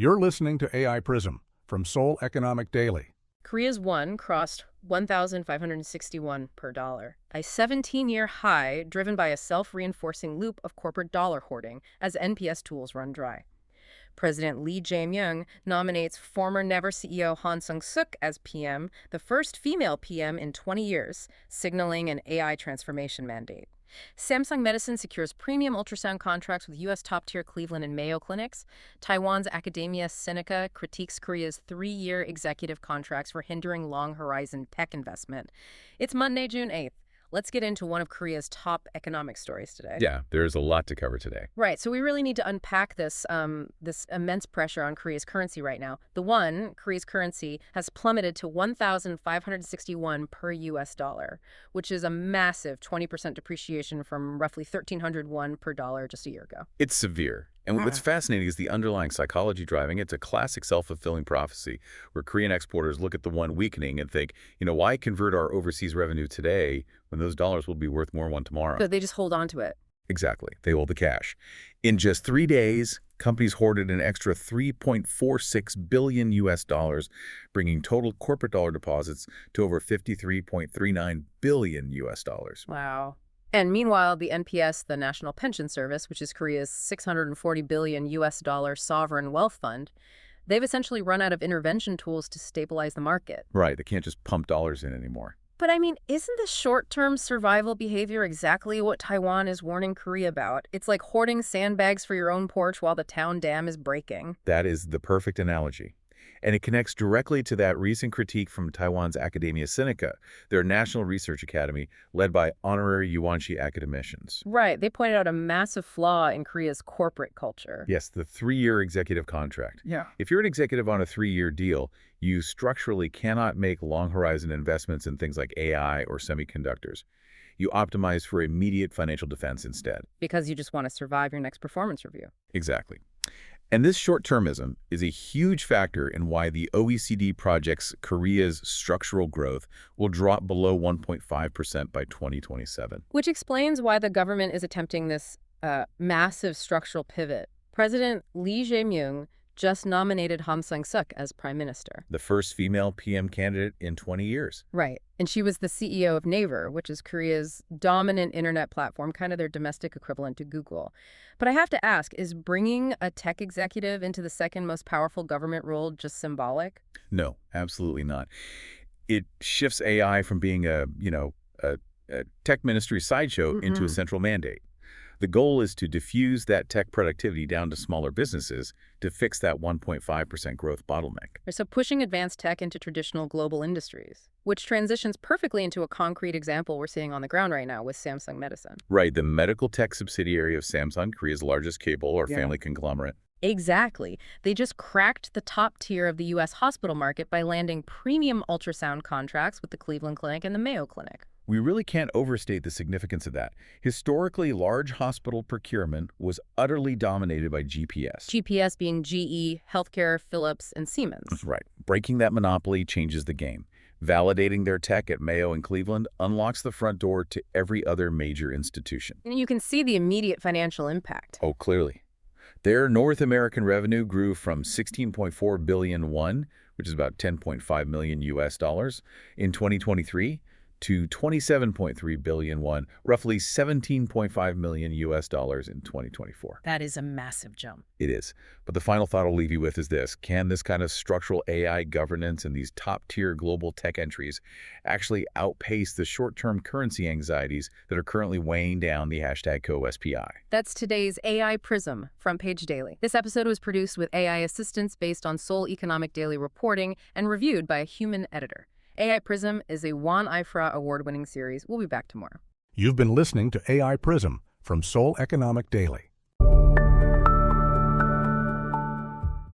You're listening to AI Prism from Seoul Economic Daily. Korea's won crossed 1,561 per dollar, a 17-year high driven by a self-reinforcing loop of corporate dollar hoarding as NPS tools run dry. President Lee Jae-myung nominates former Naver CEO Han Sung-sook as PM, the first female PM in 20 years, signaling an AI transformation mandate. Samsung Medison secures premium ultrasound contracts with U.S. top-tier Cleveland and Mayo clinics. Taiwan's academia Sinica critiques Korea's 3-year executive contracts for hindering long-horizon tech investment. It's Monday, June 8th. Let's get into one of Korea's top economic stories today. Yeah, there's a lot to cover today. Right, so we really need to unpack this immense pressure on Korea's currency right now. Korea's currency has plummeted to 1,561 per U.S. dollar, which is a massive 20% depreciation from roughly 1,301 per dollar just a year ago. It's severe. And what's fascinating is the underlying psychology driving it. It's a classic self-fulfilling prophecy where Korean exporters look at the won weakening and think, why convert our overseas revenue today when those dollars will be worth more one tomorrow? So they just hold on to it. Exactly. They hold the cash. In just 3 days, companies hoarded an extra $3.46 billion U.S. dollars, bringing total corporate dollar deposits to over $53.39 billion U.S. dollars. Wow. And meanwhile, the NPS, the National Pension Service, which is Korea's $640 billion U.S. dollar sovereign wealth fund, they've essentially run out of intervention tools to stabilize the market. Right. They can't just pump dollars in anymore. But I mean, isn't this short-term survival behavior exactly what Taiwan is warning Korea about? It's like hoarding sandbags for your own porch while the town dam is breaking. That is the perfect analogy. And it connects directly to that recent critique from Taiwan's academia Sinica, their national research academy led by honorary Yuanxi academicians. Right. They pointed out a massive flaw in Korea's corporate culture. Yes, the 3-year executive contract. Yeah. If you're an executive on a 3-year deal, you structurally cannot make long-horizon investments in things like AI or semiconductors. You optimize for immediate financial defense instead. Because you just want to survive your next performance review. Exactly. And this short-termism is a huge factor in why the OECD projects Korea's structural growth will drop below 1.5% by 2027. Which explains why the government is attempting this massive structural pivot. President Lee Jae-myung just nominated Han Sung-sook as prime minister. The first female PM candidate in 20 years. Right. And she was the CEO of Naver, which is Korea's dominant internet platform, kind of their domestic equivalent to Google. But I have to ask, is bringing a tech executive into the second most powerful government role just symbolic? No, absolutely not. It shifts AI from being a tech ministry sideshow into a central mandate. The goal is to diffuse that tech productivity down to smaller businesses to fix that 1.5% growth bottleneck. So pushing advanced tech into traditional global industries, which transitions perfectly into a concrete example we're seeing on the ground right now with Samsung Medison. Right, the medical tech subsidiary of Samsung, Korea's largest cable or family conglomerate. Exactly. They just cracked the top tier of the U.S. hospital market by landing premium ultrasound contracts with the Cleveland Clinic and the Mayo Clinic. We really can't overstate the significance of that. Historically, large hospital procurement was utterly dominated by GPS. GPS being GE, Healthcare, Philips, and Siemens. That's right. Breaking that monopoly changes the game. Validating their tech at Mayo and Cleveland unlocks the front door to every other major institution. And you can see the immediate financial impact. Oh, clearly. Their North American revenue grew from 16.4 billion won, which is about 10.5 million U.S. dollars, in 2023, to 27.3 billion won, roughly 17.5 million U.S. dollars in 2024. That is a massive jump. It is. But the final thought I'll leave you with is this. Can this kind of structural AI governance and these top-tier global tech entries actually outpace the short-term currency anxieties that are currently weighing down the #CoSPI? That's today's AI Prism Front Page Daily. This episode was produced with AI assistance based on Seoul Economic Daily reporting and reviewed by a human editor. AI Prism is a Juan Ifrah award-winning series. We'll be back tomorrow. You've been listening to AI Prism from Seoul Economic Daily.